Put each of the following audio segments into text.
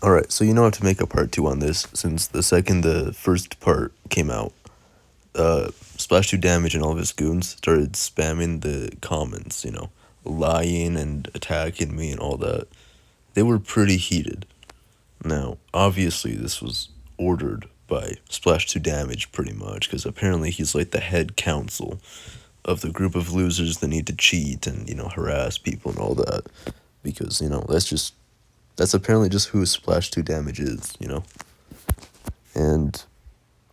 Alright, so you know I have to make a part 2 on this, since the first part came out, Splash2damage and all of his goons started spamming the comments, lying and attacking me and all that. They were pretty heated. Now, obviously this was ordered by Splash2damage pretty much, because apparently he's like the head counsel of the group of losers that need to cheat and, harass people and all that. Because, that's apparently just who Splash2damage is. And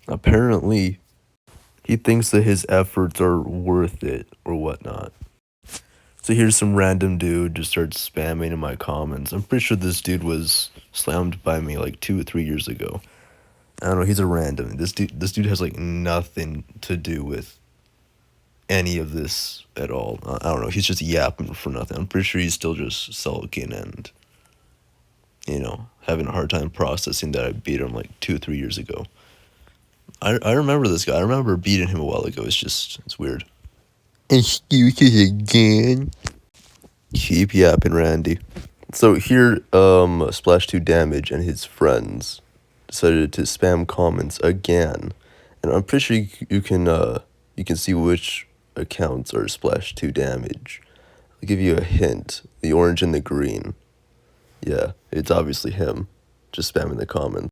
apparently he thinks that his efforts are worth it or whatnot. So here's some random dude just starts spamming in my comments. I'm pretty sure this dude was slammed by me like 2 or 3 years ago. I don't know, he's a random. This dude has like nothing to do with any of this at all. I don't know, he's just yapping for nothing. I'm pretty sure he's still just sulking and, having a hard time processing that I beat him like 2 or 3 years ago. I remember this guy. I remember beating him a while ago. It's weird. Excuses again. Keep yapping, Randy. So here, Splash2damage and his friends decided to spam comments again, and I'm pretty sure you can see which accounts are Splash2damage. I'll give you a hint: the orange and the green. Yeah, it's obviously him, just spamming the comments.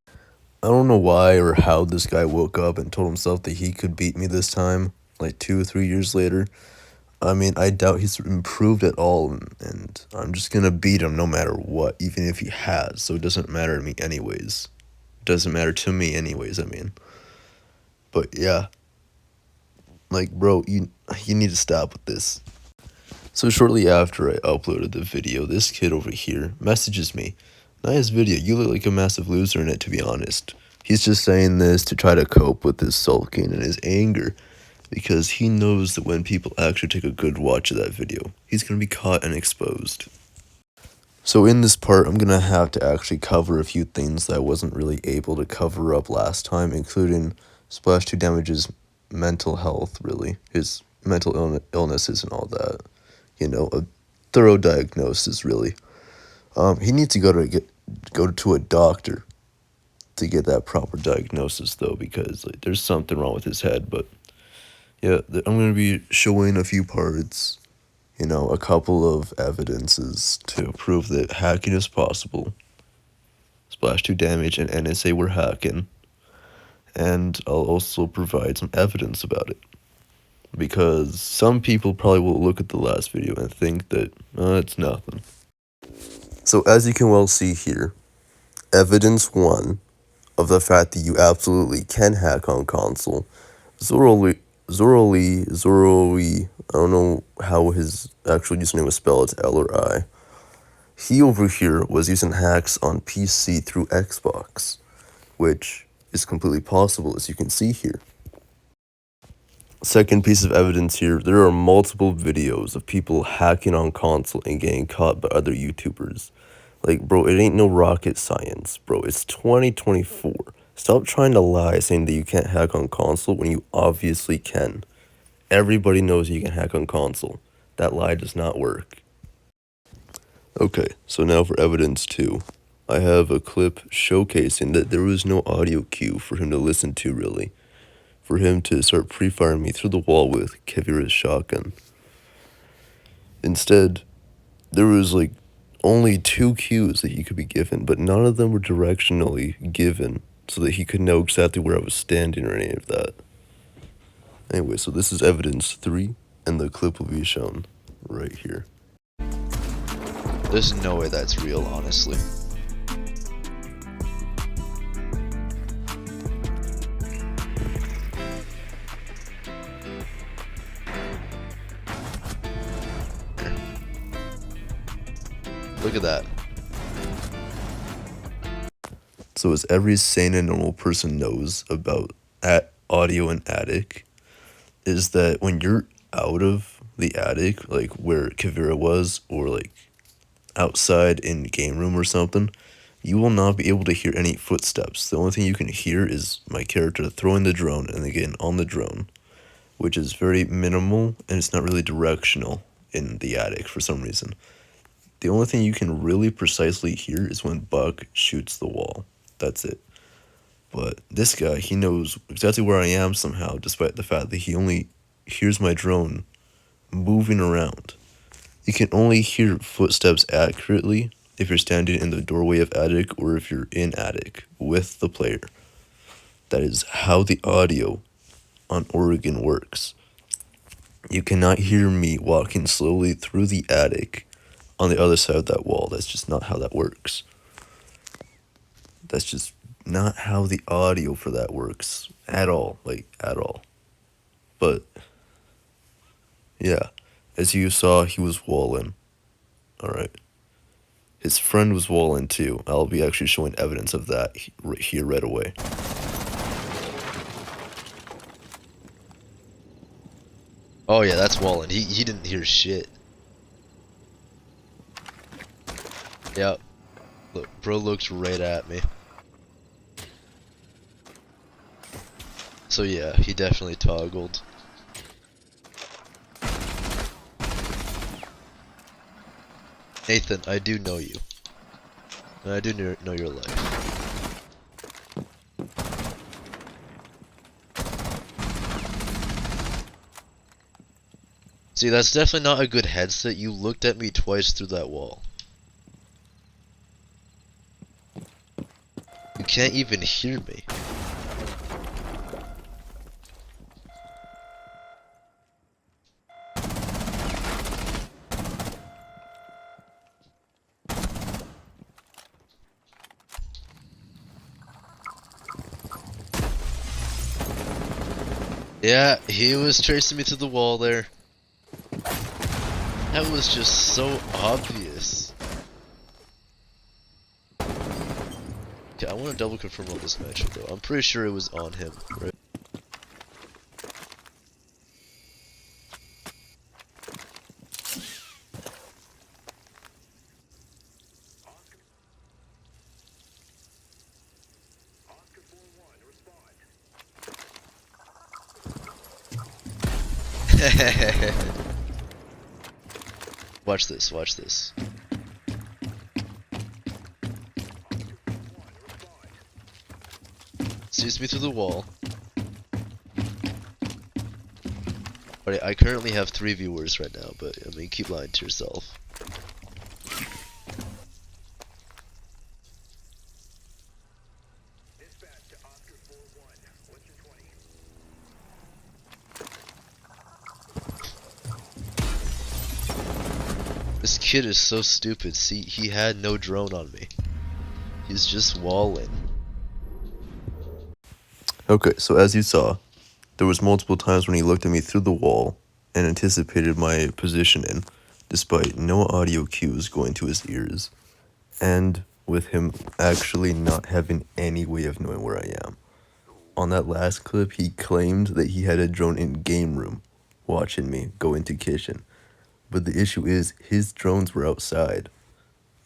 I don't know why or how this guy woke up and told himself that he could beat me this time, like 2 or 3 years later. I mean, I doubt he's improved at all, and I'm just gonna beat him no matter what, even if he has, so it doesn't matter to me anyways. It doesn't matter to me anyways, I mean. But yeah. Like, bro, you need to stop with this. So shortly after I uploaded the video, this kid over here messages me. Nice video, you look like a massive loser in it, to be honest. He's just saying this to try to cope with his sulking and his anger, because he knows that when people actually take a good watch of that video, he's going to be caught and exposed. So in this part, I'm going to have to actually cover a few things that I wasn't really able to cover up last time, including Splash2damage's mental health, really, his mental illnesses and all that. A thorough diagnosis, really. He needs to go to a doctor to get that proper diagnosis, though, because there's something wrong with his head. But yeah, I'm going to be showing a few parts, a couple of evidences to prove that hacking is possible. Splash2damage and NSA were hacking. And I'll also provide some evidence about it. Because some people probably will look at the last video and think that, it's nothing. So as you can well see here, evidence 1 of the fact that you absolutely can hack on console. Zoroli, I don't know how his actual username was spelled, it's L or I. He over here was using hacks on PC through Xbox, which is completely possible, as you can see here. Second piece of evidence here, there are multiple videos of people hacking on console and getting caught by other YouTubers. Like, bro, it ain't no rocket science, bro. It's 2024. Stop trying to lie saying that you can't hack on console when you obviously can. Everybody knows you can hack on console. That lie does not work. Okay, so now for evidence 2. I have a clip showcasing that there was no audio cue for him to listen to, really. For him to start pre-firing me through the wall with Kevira's shotgun. Instead, there was only 2 cues that he could be given, but none of them were directionally given so that he could know exactly where I was standing or any of that. Anyway, so this is evidence 3, and the clip will be shown right here. There's no way that's real, honestly. Look at that. So as every sane and normal person knows about audio and attic, is that when you're out of the attic, like where Kevira was, or outside in game room or something, you will not be able to hear any footsteps. The only thing you can hear is my character throwing the drone and again on the drone, which is very minimal and it's not really directional in the attic for some reason. The only thing you can really precisely hear is when Buck shoots the wall. That's it. But this guy, he knows exactly where I am somehow, despite the fact that he only hears my drone moving around. You can only hear footsteps accurately if you're standing in the doorway of attic or if you're in attic with the player. That is how the audio on Oregon works. You cannot hear me walking slowly through the attic on the other side of that wall. That's just not how that works. That's just not how the audio for that works at all, like at all. But yeah, as you saw, he was walling. All right. His friend was walling too. I'll be actually showing evidence of that here right away. Oh yeah, that's Wallen. He didn't hear shit. Yep. Look, bro looked right at me. So yeah, he definitely toggled. Nathan, I do know you. And I do know your life. See, that's definitely not a good headset. You looked at me twice through that wall. You can't even hear me. Yeah, he was chasing me to the wall there. That was just so obvious. Okay, I want to double confirm on this matchup though. I'm pretty sure it was on him, right? Watch this, watch this. Sees me through the wall. Alright, I currently have 3 viewers right now, but I mean, keep lying to yourself. This kid is so stupid. See, he had no drone on me. He's just walling. Okay, so as you saw, there was multiple times when he looked at me through the wall and anticipated my positioning, despite no audio cues going to his ears, and with him actually not having any way of knowing where I am. On that last clip, he claimed that he had a drone in game room, watching me go into kitchen. But the issue is, his drones were outside.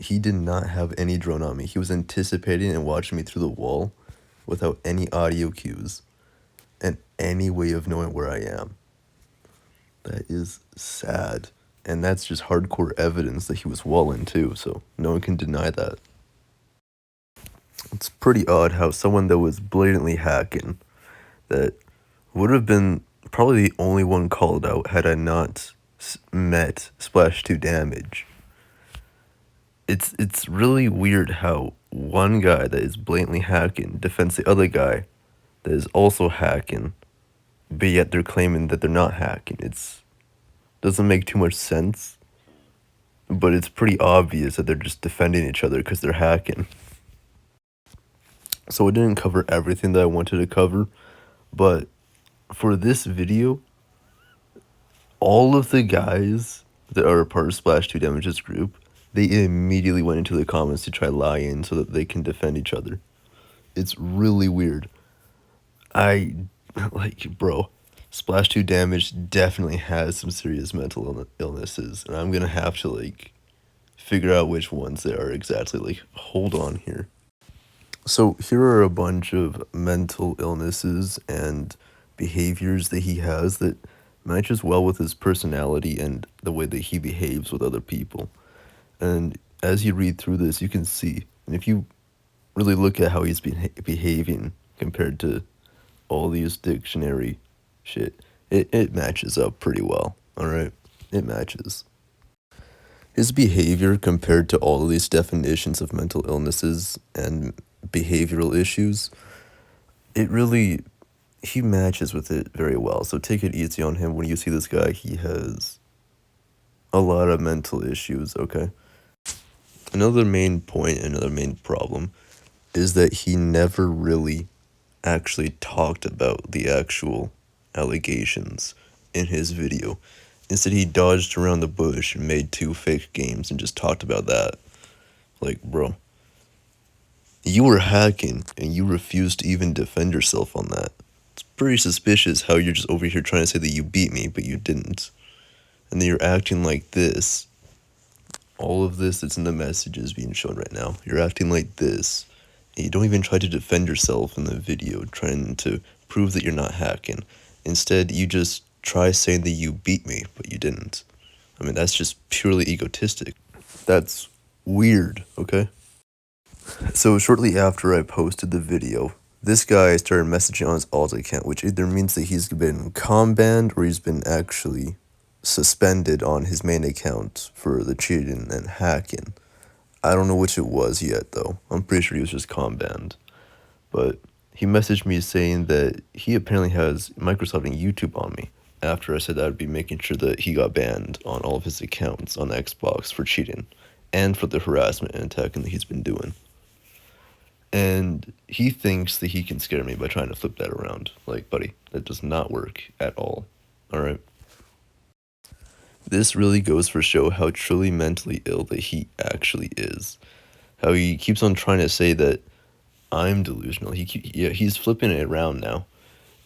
He did not have any drone on me. He was anticipating and watching me through the wall without any audio cues and any way of knowing where I am. That is sad. And that's just hardcore evidence that he was walling too, so no one can deny that. It's pretty odd how someone that was blatantly hacking, that would have been probably the only one called out had I not met Splash2damage. It's really weird how one guy that is blatantly hacking defends the other guy that is also hacking, but yet they're claiming that they're not hacking. It's doesn't make too much sense, but it's pretty obvious that they're just defending each other because they're hacking. So I didn't cover everything that I wanted to cover, but for this video, all of the guys that are a part of Splash2damage's group, they immediately went into the comments to try lie in so that they can defend each other. It's really weird. Bro, Splash2damage definitely has some serious mental illnesses, and I'm gonna have to, figure out which ones they are exactly. Hold on here. So here are a bunch of mental illnesses and behaviors that he has that matches well with his personality and the way that he behaves with other people. And as you read through this, you can see, and if you really look at how he's been behaving compared to all these dictionary shit, it matches up pretty well, alright? It matches. His behavior compared to all of these definitions of mental illnesses and behavioral issues, it really, he matches with it very well. So take it easy on him when you see this guy. He has a lot of mental issues, okay? Another main point, another main problem is that he never really actually talked about the actual allegations in his video. Instead, he dodged around the bush and made 2 fake games and just talked about that. Like, bro, you were hacking and you refused to even defend yourself on that. It's pretty suspicious how you're just over here trying to say that you beat me, but you didn't. And then you're acting like this. All of this that's in the messages being shown right now. You're acting like this. And you don't even try to defend yourself in the video, trying to prove that you're not hacking. Instead, you just try saying that you beat me, but you didn't. I mean, that's just purely egotistic. That's weird, okay? So shortly after I posted the video, this guy started messaging on his alt account, which either means that he's been banned or he's been actually suspended on his main account for the cheating and hacking. I don't know which it was yet, though. I'm pretty sure he was just banned. But he messaged me saying that he apparently has Microsoft and YouTube on me after I said that I'd be making sure that he got banned on all of his accounts on Xbox for cheating and for the harassment and attacking that he's been doing. And he thinks that he can scare me by trying to flip that around. Like, buddy, that does not work at all. Alright? This really goes for show how truly mentally ill that he actually is. How he keeps on trying to say that I'm delusional. He's flipping it around now.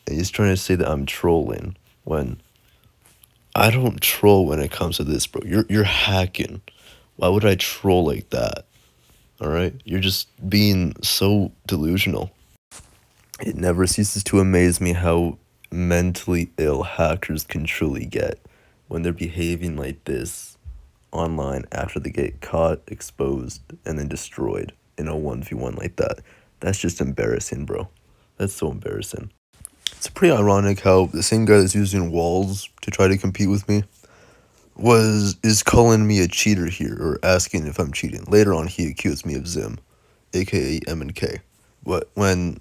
And he's trying to say that I'm trolling when I don't troll when it comes to this, bro. You're hacking. Why would I troll like that? Alright? You're just being so delusional. It never ceases to amaze me how mentally ill hackers can truly get when they're behaving like this online after they get caught, exposed, and then destroyed in a 1v1 like that. That's just embarrassing, bro. That's so embarrassing. It's pretty ironic how the same guy that's using walls to try to compete with me is calling me a cheater here, or asking if I'm cheating. Later on, he accused me of Zim, aka M&K. But when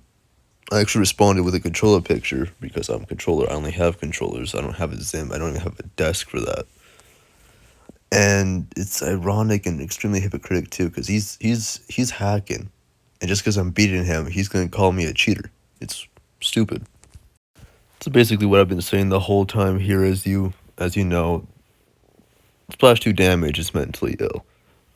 I actually responded with a controller picture, because I'm a controller, I only have controllers, I don't have a Zim, I don't even have a desk for that. And it's ironic and extremely hypocritical too, because he's hacking, and just because I'm beating him, he's gonna call me a cheater. It's stupid. So basically what I've been saying the whole time here, as you know, Splash2damage is mentally ill.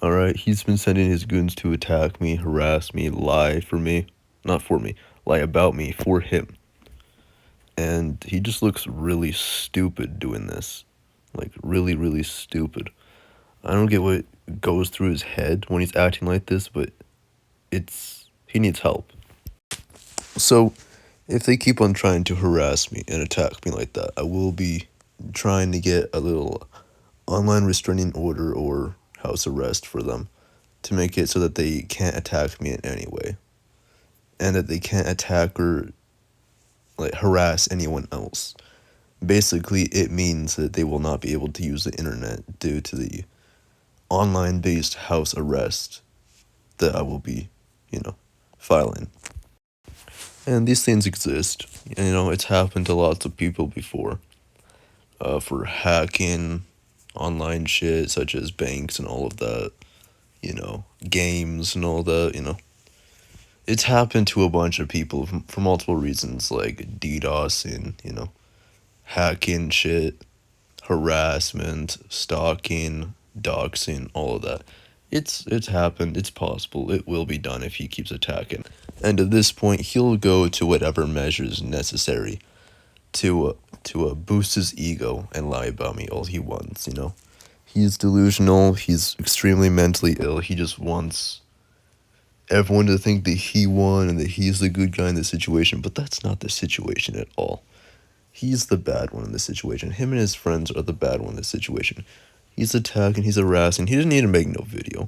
Alright, he's been sending his goons to attack me, harass me, lie for me. Not for me, lie about me for him. And he just looks really stupid doing this. Like, really, really stupid. I don't get what goes through his head when he's acting like this, but he needs help. So, if they keep on trying to harass me and attack me like that, I will be trying to get a little online restraining order or house arrest for them to make it so that they can't attack me in any way, and that they can't attack or like harass anyone else. Basically, it means that they will not be able to use the internet due to the online based house arrest that I will be, filing. And these things exist. It's happened to lots of people before. For hacking online shit such as banks and all of that, games and all that, It's happened to a bunch of people for multiple reasons, like DDoS and, hacking shit, harassment, stalking, doxing, all of that. It's happened, it's possible, it will be done if he keeps attacking. And at this point, he'll go to whatever measures necessary to boost his ego and lie about me all he wants, He's delusional, he's extremely mentally ill, he just wants everyone to think that he won and that he's the good guy in the situation, but that's not the situation at all. He's the bad one in this situation. Him and his friends are the bad one in this situation. He's attacking, he's harassing. He didn't need to make no video.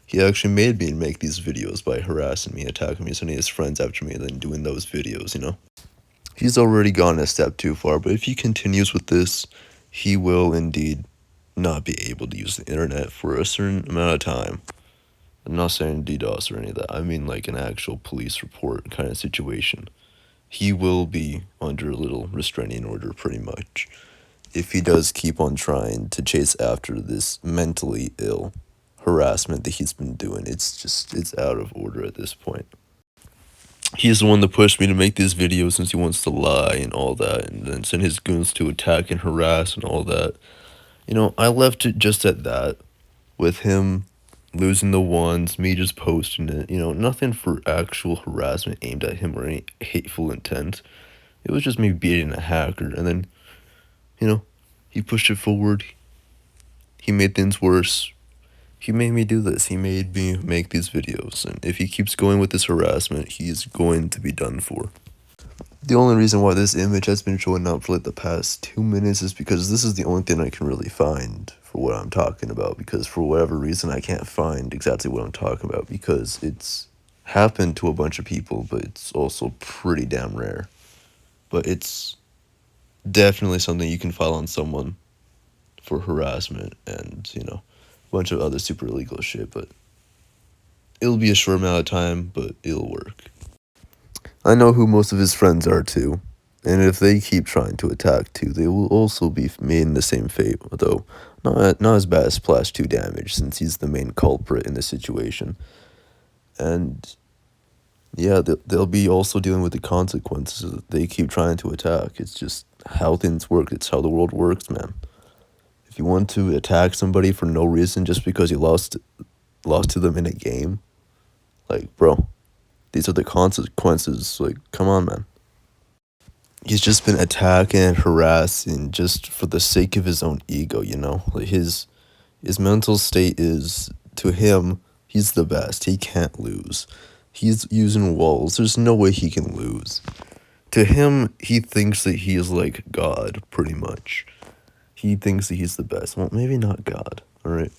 He actually made me make these videos by harassing me, attacking me, sending his friends after me, and then doing those videos, you know? He's already gone a step too far, but if he continues with this, he will indeed not be able to use the internet for a certain amount of time. I'm not saying DDoS or any of that. I mean like an actual police report kind of situation. He will be under a little restraining order pretty much if he does keep on trying to chase after this mentally ill harassment that he's been doing. It's out of order at this point. He's the one that pushed me to make these videos since he wants to lie and all that, and then send his goons to attack and harass and all that. You know, I left it just at that, with him losing the ones, me just posting it. You know, nothing for actual harassment aimed at him or any hateful intent. It was just me beating a hacker, and then, you know, he pushed it forward. He made things worse. He made me do this. He made me make these videos. And if he keeps going with this harassment, he's going to be done for. The only reason why this image has been showing up for like the past 2 minutes is because this is the only thing I can really find for what I'm talking about. Because for whatever reason, I can't find exactly what I'm talking about. Because it's happened to a bunch of people, but it's also pretty damn rare. But it's definitely something you can file on someone for harassment and, you know, a bunch of other super illegal shit, but it'll be a short amount of time, but it'll work. I know who most of his friends are too, and if they keep trying to attack too, they will also be made in the same fate, though not as bad as Splash2damage, since he's the main culprit in this situation. And yeah, they'll be also dealing with the consequences if they keep trying to attack. It's just how things work. It's how the world works, man. If you want to attack somebody for no reason just because you lost to them in a game, like, bro, these are the consequences. Like, come on, man. He's just been attacking and harassing just for the sake of his own ego, you know? Like, his mental state is, to him, he's the best. He can't lose. He's using walls. There's no way he can lose. To him, he thinks that he is like God, pretty much. He thinks that he's the best. Well, maybe not God, alright?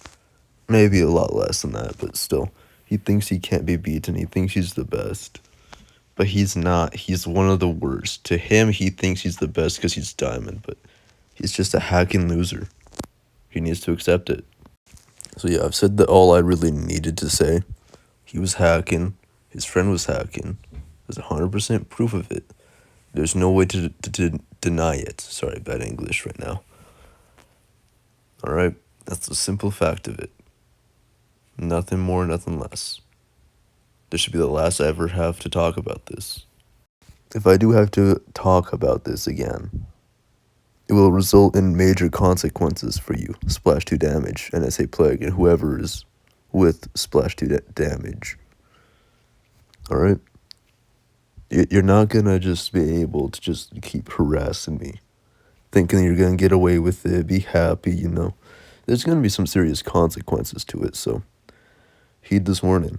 Maybe a lot less than that, but still. He thinks he can't be beaten. He thinks he's the best. But he's not. He's one of the worst. To him, he thinks he's the best because he's Diamond, but he's just a hacking loser. He needs to accept it. So yeah, I've said that all I really needed to say. He was hacking. His friend was hacking. There's 100% proof of it. There's no way to deny it. Sorry, bad English right now. Alright? That's the simple fact of it. Nothing more, nothing less. This should be the last I ever have to talk about this. If I do have to talk about this again, it will result in major consequences for you, Splash2damage, NSA Plague, and whoever is with Splash2damage. Alright? You're not gonna just be able to just keep harassing me, thinking you're gonna get away with it, be happy, you know. There's gonna be some serious consequences to it, so heed this warning.